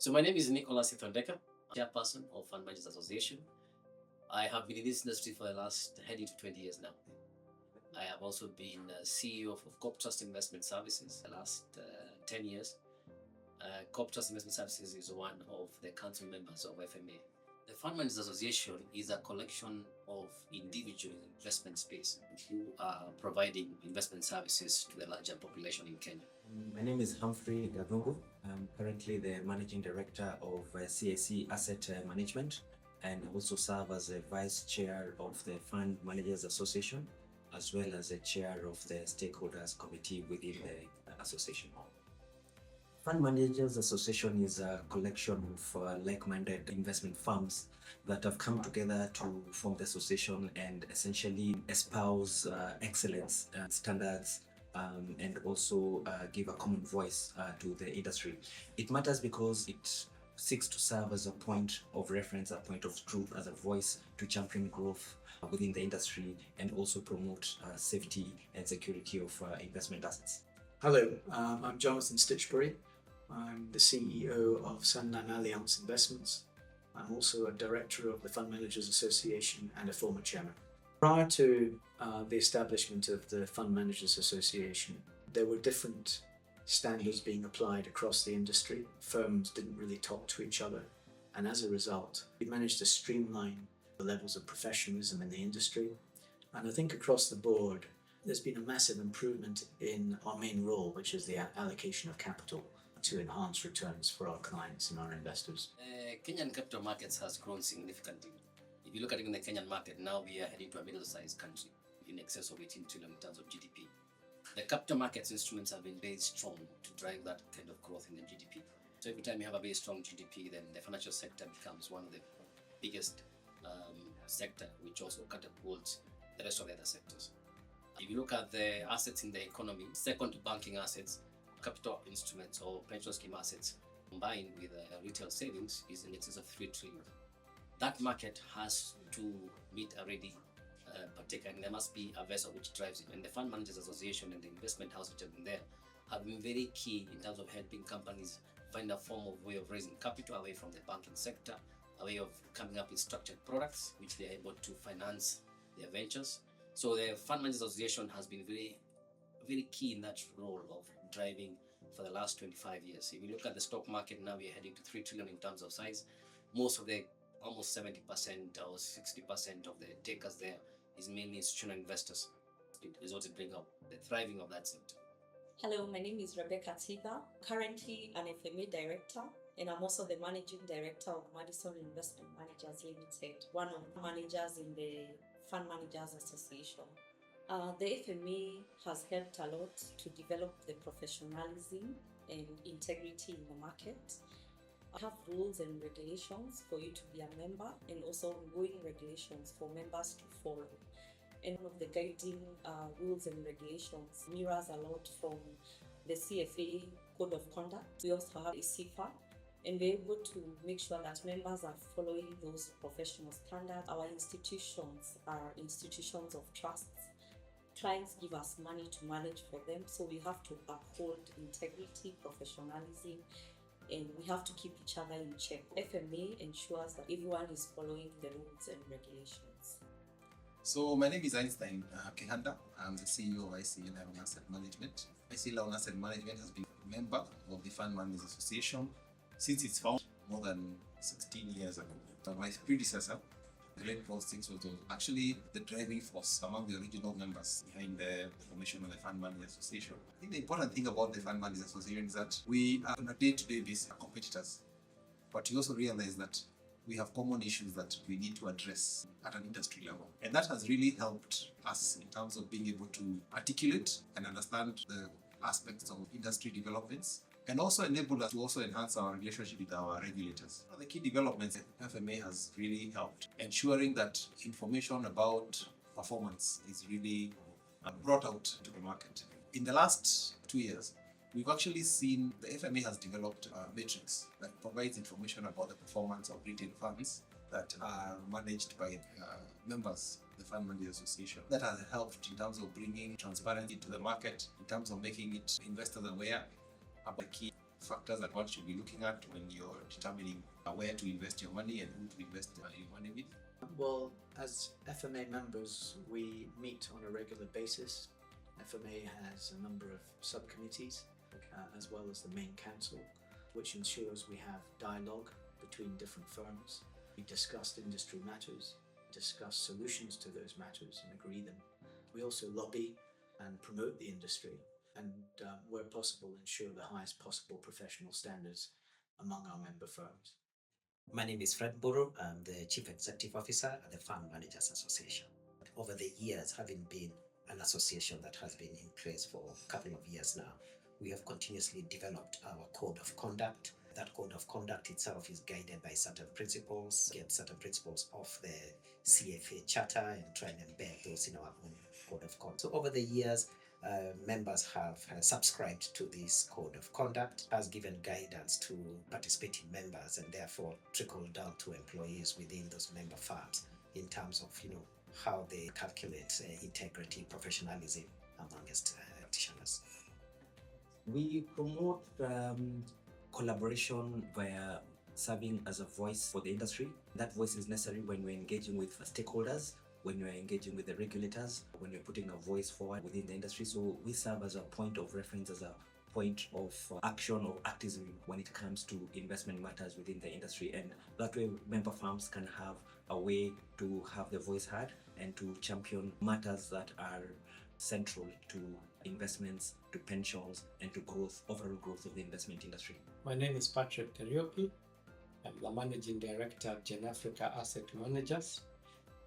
So my name is Nicholas Ithondeka, chairperson of Fund Managers Association. I have been in this industry for the last heading to 20 years now. I have also been CEO of Corp Trust Investment Services the last 10 years. Corp Trust Investment Services is one of the council members of FMA. The Fund Managers Association is a collection of individuals in the investment space who are providing investment services to the larger population in Kenya. My name is Humphrey Gavungu. I'm currently the Managing Director of CAC Asset Management and also serve as a Vice Chair of the Fund Managers Association, as well as a Chair of the Stakeholders Committee within the association. Fund Managers Association is a collection of like-minded investment firms that have come together to form the association and essentially espouse excellence standards and also give a common voice to the industry. It matters because it seeks to serve as a point of reference, a point of truth, as a voice to champion growth within the industry and also promote safety and security of investment assets. Hello, I'm Jonathan Stitchbury. I'm the CEO of Sanlam Alliance Investments. I'm also a director of the Fund Managers Association and a former chairman. Prior to the establishment of the Fund Managers Association, there were different standards being applied across the industry. Firms didn't really talk to each other, and as a result, we managed to streamline the levels of professionalism in the industry. And I think across the board, there's been a massive improvement in our main role, which is the allocation of capital to enhance returns for our clients and our investors. Kenyan capital markets has grown significantly. If you look at it in the Kenyan market, now we are heading to a middle-sized country in excess of 18 trillion in terms of GDP. The capital markets instruments have been very strong to drive that kind of growth in the GDP. So every time you have a very strong GDP, then the financial sector becomes one of the biggest sector, which also catapults the rest of the other sectors. If you look at the assets in the economy, second to banking assets, capital instruments or pension scheme assets combined with retail savings is in excess of 3 trillion. That market has to meet a ready partaker, and there must be a vessel which drives it. And the Fund Managers Association and the investment house which have been there have been very key in terms of helping companies find a form of way of raising capital away from the banking sector, a way of coming up with structured products which they are able to finance their ventures. So the Fund Managers Association has been very key in that role of driving for the last 25 years. If you look at the stock market now, we are heading to 3 trillion in terms of size. Most of the almost 70% or 60% of the takers there is mainly institutional investors. It is what it brings up the thriving of that sector. Hello, my name is Rebecca Tiga, currently an FMA director, and I'm also the managing director of Madison Investment Managers Limited, one of the managers in the Fund Managers Association. The FMA has helped a lot to develop the professionalism and integrity in the market. I have rules and regulations for you to be a member, and also ongoing regulations for members to follow. And one of the guiding rules and regulations mirrors a lot from the CFA Code of Conduct. We also have a CIFA, and we're able to make sure that members are following those professional standards. Our institutions are institutions of trust. Clients give us money to manage for them, so we have to uphold integrity, professionalism, and we have to keep each other in check. FMA ensures that everyone is following the rules and regulations. So my name is Einstein Kehanda. I'm the CEO of IC Loan Asset Management. IC Loan Asset Management has been a member of the Fund Managers Association since its founding more than 16 years ago. My predecessor, the late Paul Sticks, was actually the driving force among the original members behind the formation of the Fund Managers Association. I think the important thing about the Fund Managers Association is that we are on a day-to-day basis competitors, but we also realize that we have common issues that we need to address at an industry level. And that has really helped us in terms of being able to articulate and understand the aspects of industry developments, and also enable us to also enhance our relationship with our regulators. One of the key developments FMA has really helped, ensuring that information about performance is really brought out to the market. In the last 2 years, we've actually seen the FMA has developed a matrix that provides information about the performance of retail funds that are managed by members of the Fund Managers Association. That has helped in terms of bringing transparency to the market, in terms of making it investors aware about key factors that one should be looking at when you're determining where to invest your money and who to invest your money with? Well, as FMA members, we meet on a regular basis. FMA has a number of subcommittees, as well as the main council, which ensures we have dialogue between different firms. We discuss industry matters, discuss solutions to those matters and agree them. We also lobby and promote the industry and, where possible, ensure the highest possible professional standards among our member firms. My name is Fred Buru. I'm the Chief Executive Officer at the Fund Managers Association. Over the years, having been an association that has been in place for a couple of years now, we have continuously developed our code of conduct. That code of conduct itself is guided by certain principles, get certain principles of the CFA charter and try and embed those in our own code of conduct. So over the years, members have subscribed to this code of conduct, has given guidance to participating members and therefore trickled down to employees within those member firms in terms of how they calculate integrity, professionalism amongst practitioners. We promote collaboration via serving as a voice for the industry. That voice is necessary when we're engaging with stakeholders, when you're engaging with the regulators, when you're putting a voice forward within the industry. So we serve as a point of reference, as a point of action or activism when it comes to investment matters within the industry. And that way member firms can have a way to have their voice heard and to champion matters that are central to investments, to pensions, and to growth, overall growth of the investment industry. My name is Patrick Teriopi. I'm the Managing Director at Gen Africa Asset Managers,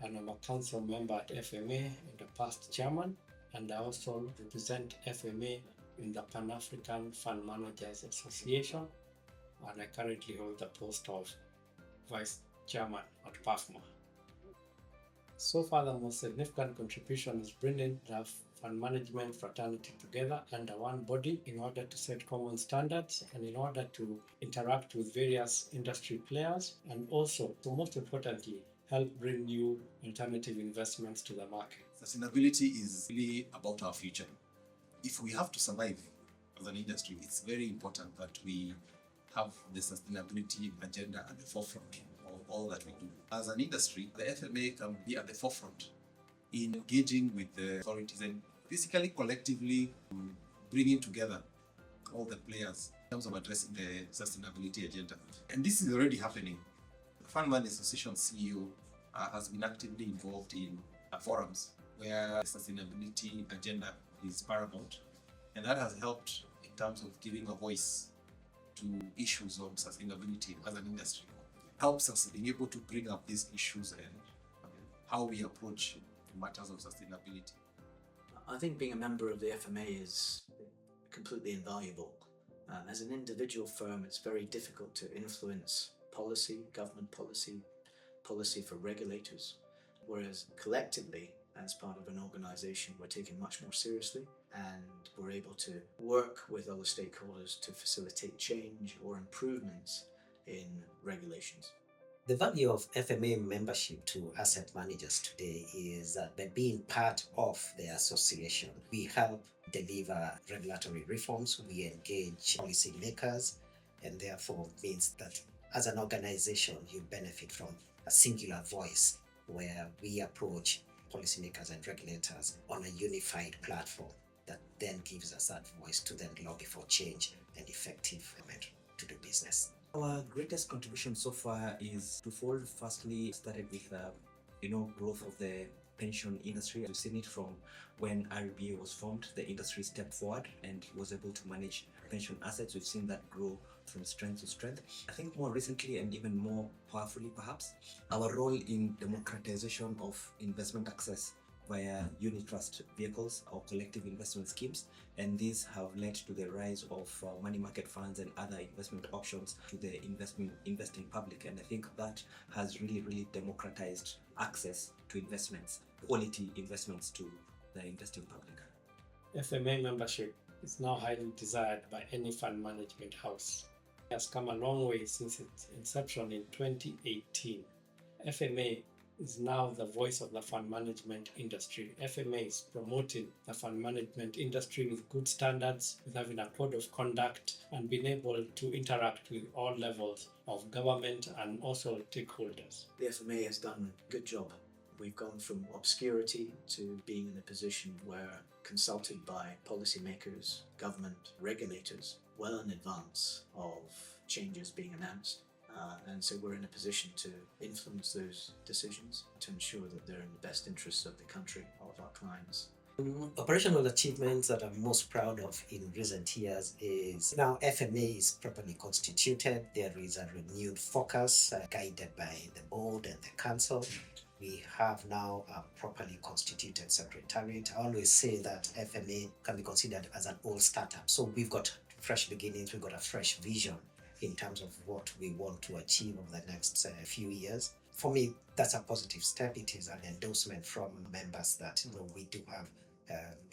and I'm a council member at FMA and a past chairman, and I also represent FMA in the Pan-African Fund Managers Association, and I currently hold the post of Vice Chairman at PAFMA. So far, the most significant contribution is bringing the fund management fraternity together under one body in order to set common standards and in order to interact with various industry players, and also, so most importantly, help bring new alternative investments to the market. Sustainability is really about our future. If we have to survive as an industry, it's very important that we have the sustainability agenda at the forefront of all that we do. As an industry, the FMA can be at the forefront in engaging with the authorities and basically collectively bringing together all the players in terms of addressing the sustainability agenda. And this is already happening. The Fund Managers Association CEO has been actively involved in forums where the sustainability agenda is paramount, and that has helped in terms of giving a voice to issues of sustainability as an industry. Helps us being able to bring up these issues and how we approach matters of sustainability. I think being a member of the FMA is completely invaluable. As an individual firm, it's very difficult to influence policy, government policy, policy for regulators, whereas collectively, as part of an organization, we're taken much more seriously and we're able to work with other stakeholders to facilitate change or improvements in regulations. The value of FMA membership to asset managers today is that by being part of the association, we help deliver regulatory reforms, we engage policymakers, and therefore means that as an organization, you benefit from a singular voice where we approach policymakers and regulators on a unified platform that then gives us that voice to then lobby for change and effective to do business. Our greatest contribution so far is twofold. Firstly, started with growth of the pension industry. We've seen it from when RBA was formed, the industry stepped forward and was able to manage pension assets. We've seen that grow from strength to strength. I think more recently and even more powerfully perhaps, our role in democratization of investment access via unit trust vehicles or collective investment schemes, and these have led to the rise of money market funds and other investment options to the investing public. And I think that has really democratized access to investments, quality investments to the investing public. FMA membership is now highly desired by any fund management house. It has come a long way since its inception in 2018. FMA is now the voice of the fund management industry. FMA is promoting the fund management industry with good standards, with having a code of conduct, and being able to interact with all levels of government and also stakeholders. The FMA has done a good job. We've gone from obscurity to being in a position where, consulted by policymakers, government, regulators, well in advance of changes being announced. And so we're in a position to influence those decisions to ensure that they're in the best interests of the country, of our clients. Operational achievements that I'm most proud of in recent years is now FMA is properly constituted. There is a renewed focus guided by the board and the council. We have now a properly constituted secretariat. I always say that FMA can be considered as an old startup. So we've got fresh beginnings, we've got a fresh vision in terms of what we want to achieve over the next few years. For me, that's a positive step. It is an endorsement from members that we do have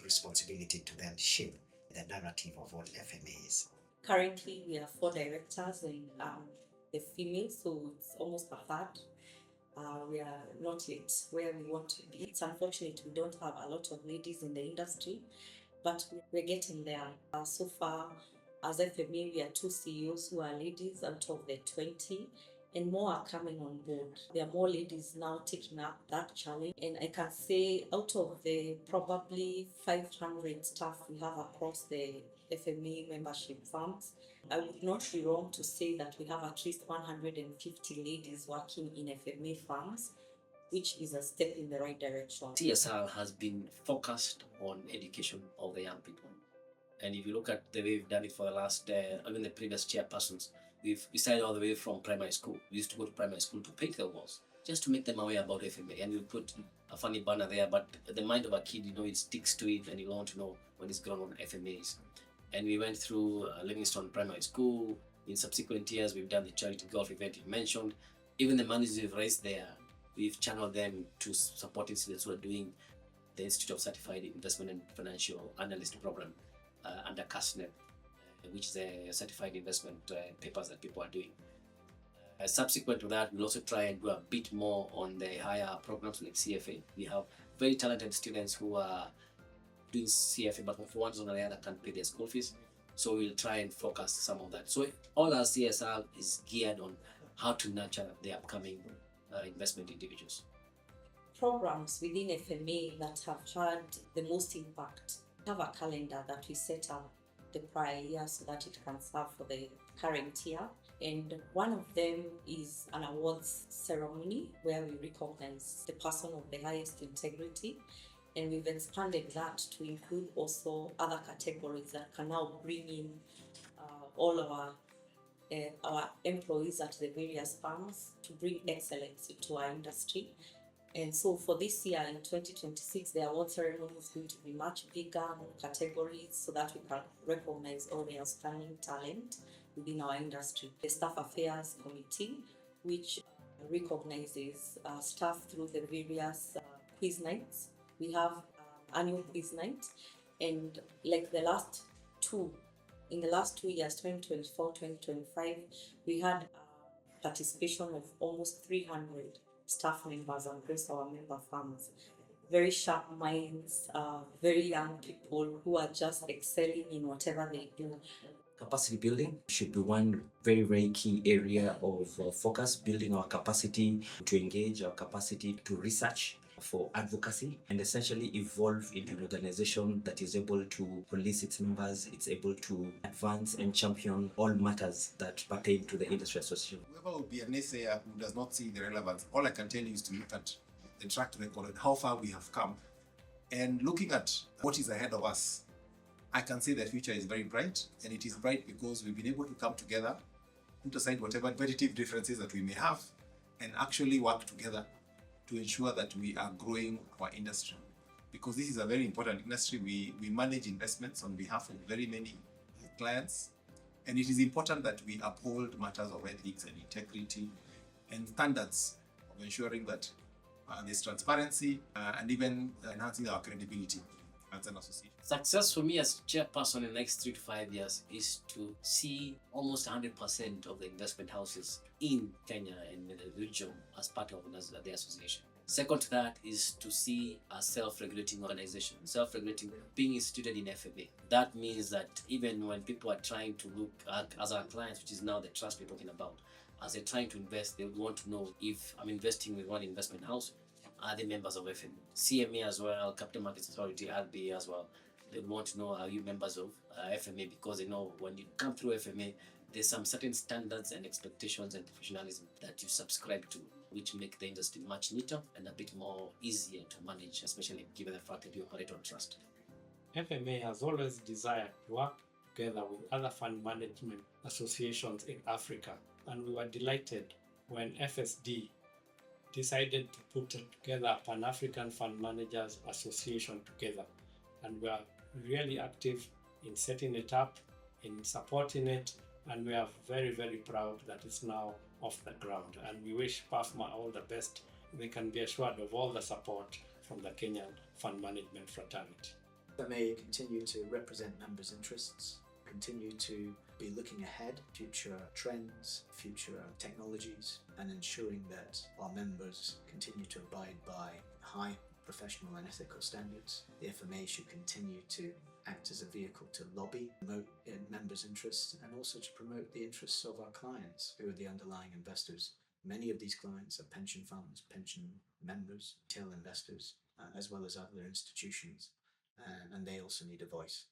responsibility to then shape the narrative of what FMA is. Currently, we have 4 directors and the female, so it's almost a third. We are not yet where we want to be. It's unfortunate we don't have a lot of ladies in the industry, but we're getting there. So far, as FMA, we are 2 CEOs who are ladies out of the 20, and more are coming on board. There are more ladies now taking up that challenge, and I can say out of the probably 500 staff we have across the FMA membership firms, I would not be wrong to say that we have at least 150 ladies working in FMA firms, which is a step in the right direction. CSR has been focused on education of the young people. And if you look at the way we've done it for the last, even the previous chairpersons, we've decided all the way from primary school. We used to go to primary school to paint the walls, just to make them aware about FMA. And we put a funny banner there, but the mind of a kid, it sticks to it, and you want to know what is going on with FMAs. And we went through Livingstone Primary School. In subsequent years, we've done the charity golf event you mentioned. Even the monies we've raised there, we've channeled them to support institutes who are doing the Institute of Certified Investment and Financial Analyst program under CASNEP, which is a certified investment papers that people are doing. Subsequent to that, we'll also try and do a bit more on the higher programs like CFA. We have very talented students who are doing CFA, but for one reason or the other can't pay their school fees. So we'll try and focus some of that. So all our CSR is geared on how to nurture the upcoming investment individuals. Programs within FMA that have had the most impact have a calendar that we set up the prior year so that it can serve for the current year. And one of them is an awards ceremony where we recognize the person of the highest integrity. And we've expanded that to include also other categories that can now bring in all of our employees at the various firms to bring excellence into our industry. And so for this year in 2026, the award ceremony is going to be much bigger, more categories, so that we can recognize all the outstanding talent within our industry. The Staff Affairs Committee, which recognizes staff through the various quiz nights. We have annual quiz night, and like in the last 2 years, 2024, 2025, we had participation of almost 300 staff members across our member firms. Very sharp minds, very young people who are just excelling in whatever they do. Capacity building should be one very, very key area of focus, building our capacity to engage, our capacity to research for advocacy, and essentially evolve into an organization that is able to police its members, it's able to advance and champion all matters that pertain to the industry association. Whoever will be a naysayer who does not see the relevance, all I can tell you is to look at the track record and how far we have come. And looking at what is ahead of us, I can say the future is very bright, and it is bright because we've been able to come together, put aside whatever competitive differences that we may have, and actually work together to ensure that we are growing our industry. Because this is a very important industry. We manage investments on behalf of very many clients, and it is important that we uphold matters of ethics and integrity and standards of ensuring that there's transparency and even enhancing our credibility as an association. Success for me as chairperson in the next 3 to 5 years is to see almost 100% of the investment houses in Kenya and in the region as part of the association. Second to that is to see a self-regulating organization, self-regulating being instituted in FMA. That means that even when people are trying to look at as our clients, which is now the trust we're talking about, as they're trying to invest, they would want to know if I'm investing with one investment house, are they members of FMA? CMA as well, Capital Markets Authority, RBA as well. They want to know, are you members of FMA, because they know when you come through FMA, there's some certain standards and expectations and professionalism that you subscribe to, which make the industry much neater and a bit more easier to manage, especially given the fact that you operate on trust. FMA has always desired to work together with other fund management associations in Africa, and we were delighted when FSD decided to put together a Pan-African Fund Managers Association together, and we are really active in setting it up, in supporting it, and we are very, very proud that it's now off the ground, and we wish PAFMA all the best. They can be assured of all the support from the Kenyan Fund Management Fraternity. FMA continue to represent members' interests, continue to be looking ahead, future trends, future technologies, and ensuring that our members continue to abide by high professional and ethical standards. The FMA should continue to act as a vehicle to lobby, promote members' interests, and also to promote the interests of our clients, who are the underlying investors. Many of these clients are pension funds, pension members, retail investors, as well as other institutions, and they also need a voice.